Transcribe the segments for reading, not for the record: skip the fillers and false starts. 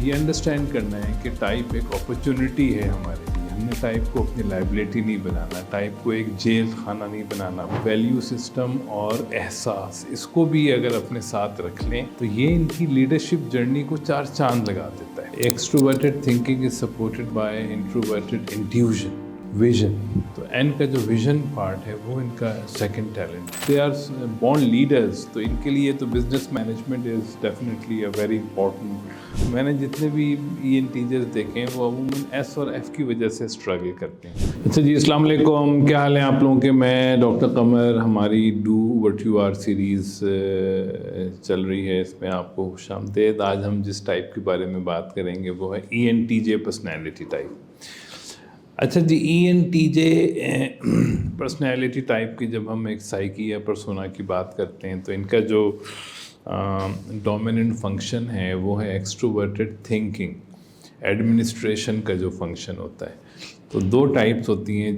ये अंडरस्टैंड करना है कि टाइप एक अपॉर्चुनिटी है हमारे लिए। हमने टाइप को अपनी लाइबिलिटी नहीं बनाना, टाइप को एक जेल खाना नहीं बनाना। वैल्यू सिस्टम और एहसास, इसको भी अगर अपने साथ रख लें तो ये इनकी लीडरशिप जर्नी को 4 चांद लगा देता है। Extroverted thinking is supported by introverted intuition, vision. तो एन का जो विजन पार्ट है वो इनका second talent. They are born leaders, तो इनके लिए तो business management is definitely a very important. मैंने जितने भी ENTJs देखे हैं वो अमूमन S और F की वजह से स्ट्रगल करते हैं। अच्छा जी, अस्सलाम वालेकुम, क्या हाल है आप लोगों के? मैं डॉक्टर कमर, हमारी do what you R series चल रही है, इसमें आपको खुशामदीद। आज हम जिस टाइप के बारे में बात करेंगे वो है ENTJ पर्सनैलिटी टाइप। अच्छा जी, ENTJ पर्सनैलिटी टाइप की जब हम एक साइकी या पर्सोना की बात करते हैं तो इनका जो डोमिनेंट फंक्शन है वो है एक्सट्रोवर्टेड थिंकिंग, एडमिनिस्ट्रेशन का जो फंक्शन होता है। तो 2 टाइप्स होती हैं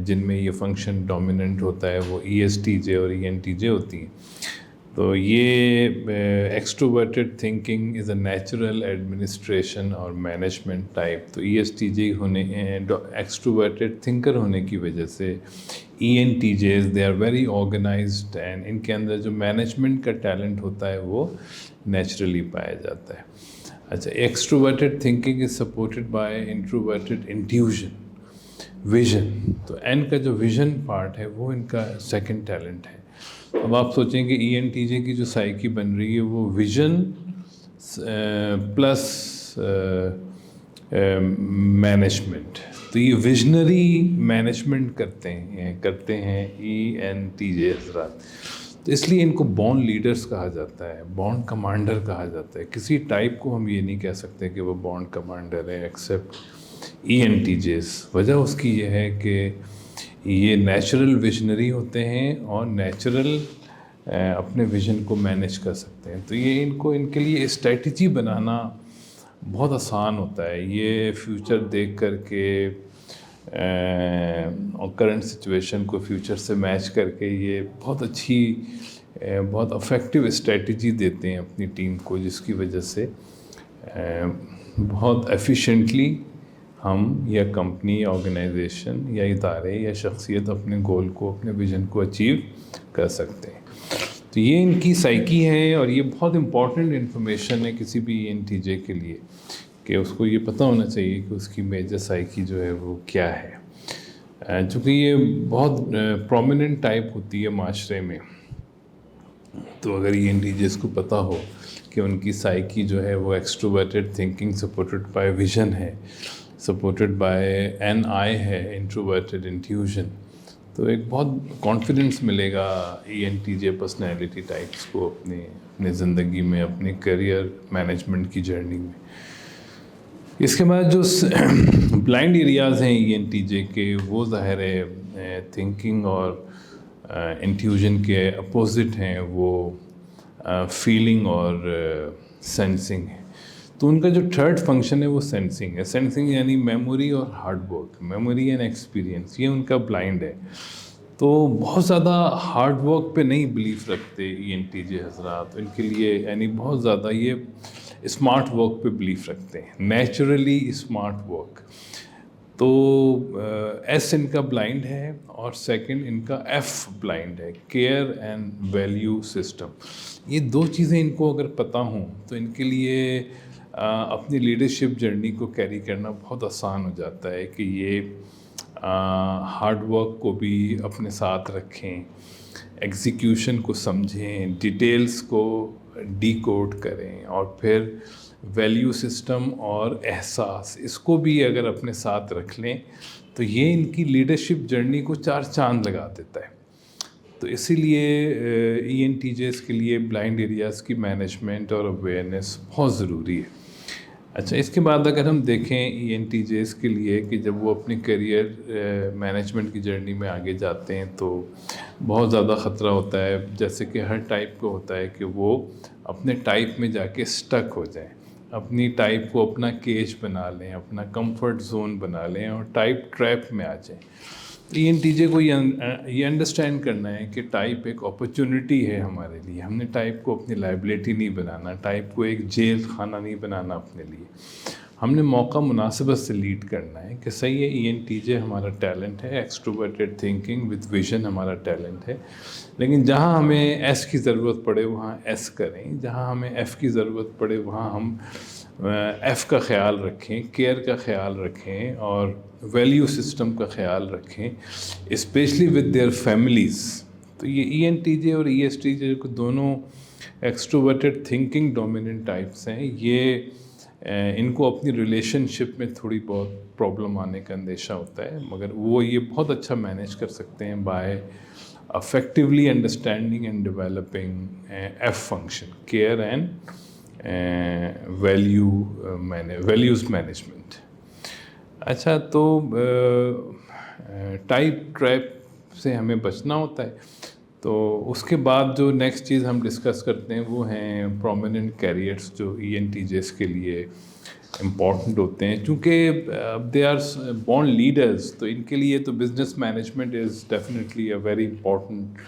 जिनमें ये फंक्शन डोमिनेंट होता है, वो ESTJ और ENTJ होती हैं। तो ये extroverted thinking is a natural administration और मैनेजमेंट टाइप। तो ESTJ होने, एक्सट्रोवर्टेड थिंकर होने की वजह से ENTJs they are very organised and इनके अंदर जो मैनेजमेंट का टैलेंट होता है वो नेचुरली पाया जाता है। अच्छा, extroverted thinking is supported by introverted intuition, vision. तो एन का जो विजन पार्ट है वो इनका सेकंड टैलेंट है। अब आप सोचें कि ENTJ की जो साइकी बन रही है वो विजन प्लस मैनेजमेंट, तो ये विजनरी मैनेजमेंट करते हैं ENTJ हज़रात। तो इसलिए इनको बॉर्न लीडर्स कहा जाता है, बॉर्न कमांडर कहा जाता है। किसी टाइप को हम ये नहीं कह सकते कि वो बॉर्न कमांडर है एक्सेप्ट ENTJs। वजह उसकी ये है कि ये नेचुरल विजनरी होते हैं और नेचुरल अपने विजन को मैनेज कर सकते हैं। तो ये इनके लिए स्ट्रेटजी बनाना बहुत आसान होता है। ये फ्यूचर देख कर के और करंट सिचुएशन को फ्यूचर से मैच करके ये बहुत अच्छी, बहुत इफ़ेक्टिव स्ट्रेटजी देते हैं अपनी टीम को, जिसकी वजह से बहुत एफिशिएंटली हम या कंपनी, ऑर्गेनाइजेशन या इदारे या शख्सियत अपने गोल को, अपने विज़न को अचीव कर सकते हैं। तो ये इनकी साइकी है और ये बहुत इम्पॉर्टेंट इन्फॉर्मेशन है किसी भी ENTJ के लिए कि उसको ये पता होना चाहिए कि उसकी मेजर साइकी जो है वो क्या है। चूँकि ये बहुत प्रोमिनेंट टाइप होती है माशरे में, तो अगर ENTJs को पता हो कि उनकी साइकी जो है वो extroverted thinking supported by vision है, सपोर्टेड बाय NI है, इंट्रोवर्टेड इंट्यूजन, तो एक बहुत कॉन्फिडेंस मिलेगा ENTJ पर्सनैलिटी टाइप्स को अपने ज़िंदगी में, अपने करियर मैनेजमेंट की जर्नी में। इसके बाद जो ब्लाइंड एरियाज़ हैं ENTJ के, वो ज़ाहिर है थिंकिंग और इंट्यूजन के अपोजिट हैं, वो फीलिंग और सेंसिंग है। तो उनका जो थर्ड फंक्शन है वो सेंसिंग है। सेंसिंग यानी मेमोरी और hard work, memory and experience, ये उनका ब्लाइंड है। तो बहुत ज़्यादा हार्ड वर्क पे नहीं बिलीव रखते ENTJ हज़रात। इनके लिए यानी बहुत ज़्यादा ये स्मार्ट वर्क पे बिलीव रखते हैं, नेचुरली स्मार्ट वर्क। तो S इनका ब्लाइंड है और सेकंड इनका F ब्लाइंड है, केयर एंड वैल्यू सिस्टम। ये 2 चीज़ें इनको अगर पता हों तो इनके लिए अपनी लीडरशिप जर्नी को कैरी करना बहुत आसान हो जाता है कि ये हार्ड वर्क को भी अपने साथ रखें, एग्जीक्यूशन को समझें, डिटेल्स को डिकोड करें और फिर वैल्यू सिस्टम और एहसास, इसको भी अगर अपने साथ रख लें तो ये इनकी लीडरशिप जर्नी को 4 चांद लगा देता है। तो इसीलिए ENTJs के लिए ब्लाइंड एरियाज़ की मैनेजमेंट और अवेयरनेस बहुत ज़रूरी है। अच्छा, इसके बाद अगर हम देखें ENTJs के लिए कि जब वो अपनी करियर मैनेजमेंट की जर्नी में आगे जाते हैं तो बहुत ज़्यादा ख़तरा होता है, जैसे कि हर टाइप को होता है कि वो अपने टाइप में जाके स्टक हो जाएं, अपनी टाइप को अपना केज बना लें, अपना कंफर्ट जोन बना लें और टाइप ट्रैप में आ जाएं। ENTJ को ये अंडरस्टैंड करना है कि टाइप एक अपॉर्चुनिटी है हमारे लिए। हमने टाइप को अपनी लाइबिलिटी नहीं बनाना, टाइप को एक जेल खाना नहीं बनाना अपने लिए। हमने मौका मुनासिबत से लीड करना है कि सही है, ENTJ हमारा टैलेंट है, एक्सट्रोवर्टेड थिंकिंग विद विजन हमारा टैलेंट है, लेकिन जहाँ हमें S की ज़रूरत पड़े वहाँ S करें, जहाँ हमें F की ज़रूरत पड़े वहाँ हम F का ख़्याल रखें, केयर का ख़्याल रखें और वैल्यू सिस्टम का ख़्याल रखें, स्पेशली विद देयर फैमिलीज़। तो ये ENTJ और ESTJ को दोनों एक्सट्रोवर्टेड थिंकिंग डोमिनेंट टाइप्स हैं। ये इनको अपनी रिलेशनशिप में थोड़ी बहुत प्रॉब्लम आने का अंदेशा होता है, मगर वो ये बहुत अच्छा मैनेज कर सकते हैं bye effectively understanding and developing F function, care and values management. अच्छा, तो टाइप ट्रैप से हमें बचना होता है। तो उसके बाद जो नेक्स्ट चीज़ हम डिस्कस करते हैं वो हैं प्रोमिनेंट कैरियर्स जो ENTJs के लिए इम्पॉर्टेंट होते हैं। चूँकि दे आर बॉर्न लीडर्स, तो इनके लिए तो business management is definitely a very important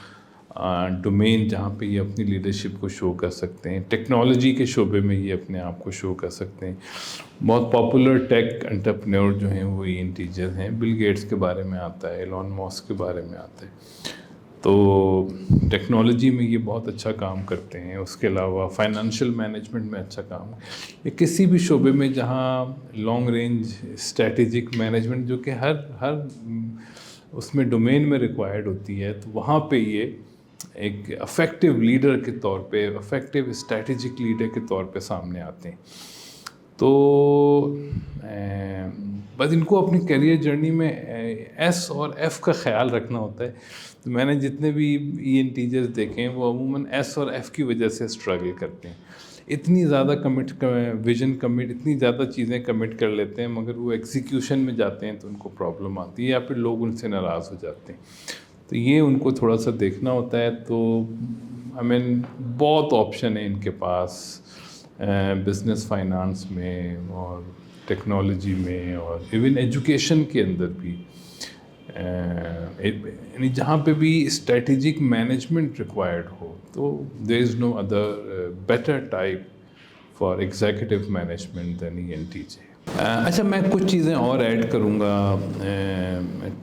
domain जहाँ पे ये अपनी लीडरशिप को शो कर सकते हैं। टेक्नोलॉजी के शोबे में ये अपने आप को शो कर सकते हैं। बहुत पॉपुलर टेक एंटरप्रेन्योर जो हैं वो ENTJs हैं। बिल गेट्स के बारे में आता है, एलॉन मस्क के बारे में आता है। तो टेक्नोलॉजी में ये बहुत अच्छा काम करते हैं। उसके अलावा फाइनेंशियल मैनेजमेंट में अच्छा काम, या किसी भी शोबे में जहाँ लॉन्ग रेंज स्ट्रेटेजिक मैनेजमेंट जो कि हर उसमें डोमेन में रिक्वायर्ड होती है, तो वहाँ पे ये एक अफेक्टिव लीडर के तौर पे, अफेक्टिव स्ट्रेटेजिक लीडर के तौर पे सामने आते हैं। तो बस इनको अपनी करियर जर्नी में S और F का ख्याल रखना होता है। तो मैंने जितने भी ENTJs देखे हैं वो अमूमन S और F की वजह से स्ट्रगल करते हैं। इतनी ज़्यादा विजन कमिट, इतनी ज़्यादा चीज़ें कमिट कर लेते हैं, मगर वो एग्जीक्यूशन में जाते हैं तो उनको प्रॉब्लम आती है या फिर लोग उनसे नाराज़ हो जाते हैं। तो ये उनको थोड़ा सा देखना होता है। तो बहुत ऑप्शन है इनके पास बिज़नेस फाइनेंस में और टेक्नोलॉजी में और इवन एजुकेशन के अंदर भी, यानी जहाँ पे भी स्ट्रेटेजिक मैनेजमेंट रिक्वायर्ड हो, तो there is no other better type for executive management than ENTJ। अच्छा, मैं कुछ चीज़ें और ऐड करूँगा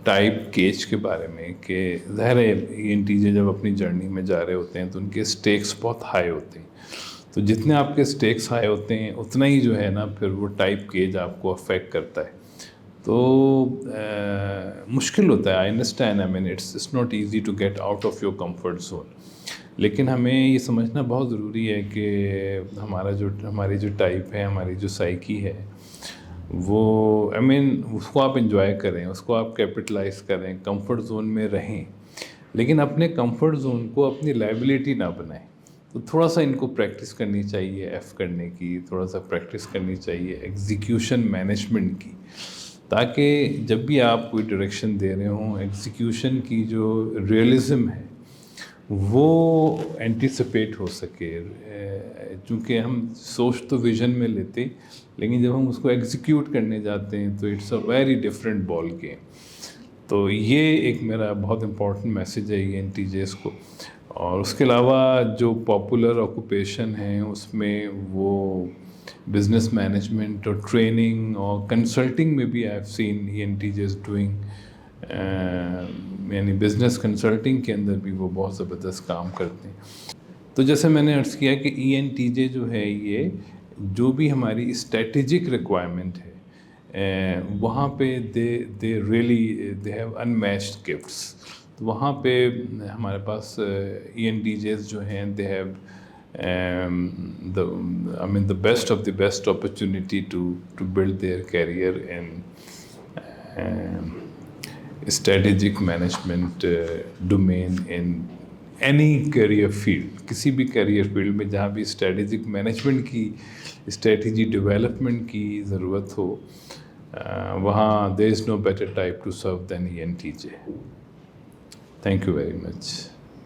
टाइप केज के बारे में कि ज़ाहिर है ENTJ जब अपनी जर्नी में जा रहे होते हैं तो उनके स्टेक्स बहुत हाई होते हैं। तो जितने आपके स्टेक्स हाई होते हैं उतना ही जो है ना फिर वो टाइप केज आपको अफेक्ट करता है। तो मुश्किल होता है, I understand, it's not easy to get out of your comfort zone, लेकिन हमें ये समझना बहुत ज़रूरी है कि हमारी जो टाइप है, हमारी जो साइकी है, वो उसको आप एंजॉय करें, उसको आप कैपिटलाइज करें, कंफर्ट जोन में रहें, लेकिन अपने कंफर्ट जोन को अपनी लायबिलिटी ना बनाएं। तो थोड़ा सा इनको प्रैक्टिस करनी चाहिए F करने की, थोड़ा सा प्रैक्टिस करनी चाहिए एग्जीक्यूशन मैनेजमेंट की, ताकि जब भी आप कोई डायरेक्शन दे रहे हों, एग्जीक्यूशन की जो रियलिज़म है वो एंटिसिपेट हो सके। चूँकि हम सोच तो विज़न में लेते, लेकिन जब हम उसको एग्जीक्यूट करने जाते हैं तो it's a very different ball game. तो ये एक मेरा बहुत इम्पॉर्टेंट मैसेज है ENTJs को। और उसके अलावा जो पॉपुलर ऑक्यूपेशन हैं उसमें वो बिज़नेस मैनेजमेंट और ट्रेनिंग और कंसल्टिंग में भी I have seen ENTJs doing, यानी बिज़नेस कंसल्टिंग के अंदर भी वो बहुत ज़बरदस्त काम करते हैं। तो जैसे मैंने अर्ज़ किया कि ENTJ जो है ये जो भी हमारी स्ट्रेटेजिक रिक्वायरमेंट है वहाँ पे दे हैव अनमैच्ड गिफ्ट्स। तो वहाँ पे हमारे पास ENTJs जो हैं they have the best of the best opportunity to build their career in strategic management domain in any career field। किसी भी career field में जहाँ भी strategic management की, strategy development की ज़रूरत हो, वहाँ there is no better type to serve than ENTJ। Thank you very much.